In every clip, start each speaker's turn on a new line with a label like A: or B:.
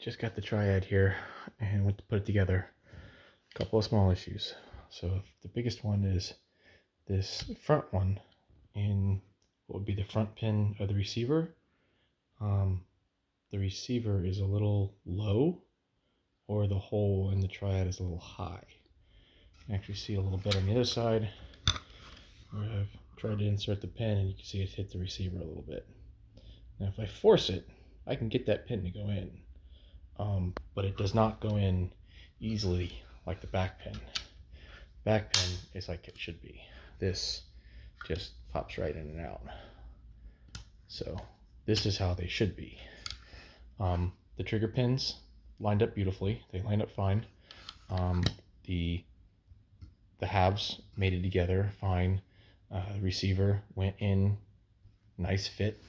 A: just got the triad here and went to put it together. A couple of small issues. So the biggest one is this front one in what would be the front pin of the receiver. The receiver is a little low, or the hole in the triad is a little high. You can actually see a little bit on the other side where I've tried to insert the pin, and you can see it hit the receiver a little bit. Now if I force it, I can get that pin to go in, but it does not go in easily like the back pin. Back pin is like it should be. This just pops right in and out. So this is how they should be. The trigger pins lined up beautifully. They lined up fine. The halves made it together fine. The receiver went in, nice fit.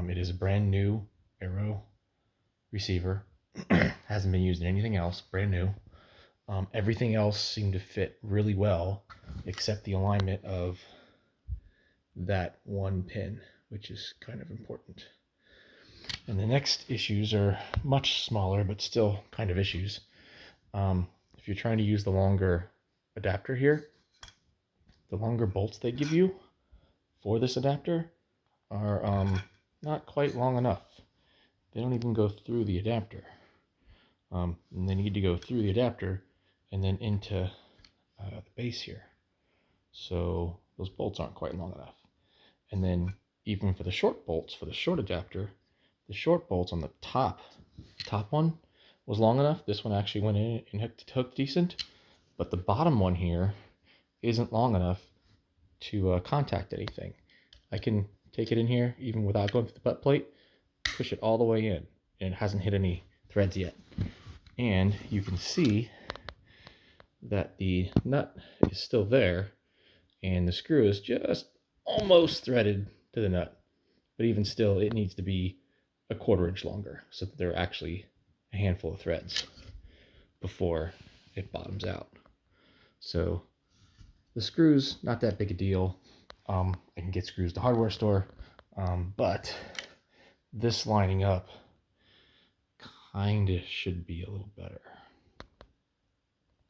A: It is a brand new Arrow receiver. Hasn't been used in anything else, brand new. Everything else seemed to fit really well, except the alignment of that one pin, which is kind of important. And the next issues are much smaller, but still kind of issues. If you're trying to use the longer adapter here, the longer bolts they give you for this adapter are not quite long enough. They don't even go through the adapter. And they need to go through the adapter and then into the base here. So those bolts aren't quite long enough. And then even for the short bolts, for the short adapter, the short bolts on the top one was long enough. This one actually went in and hooked decent, but the bottom one here isn't long enough to contact anything. I can take it in here even without going through the butt plate, push it all the way in, and it hasn't hit any threads yet. And you can see that the nut is still there, and the screw is just almost threaded to the nut, but even still it needs to be a 1/4 inch longer so that there are actually a handful of threads before it bottoms out. So the screws, not that big a deal. I can get screws at the hardware store, but this lining up kinda should be a little better.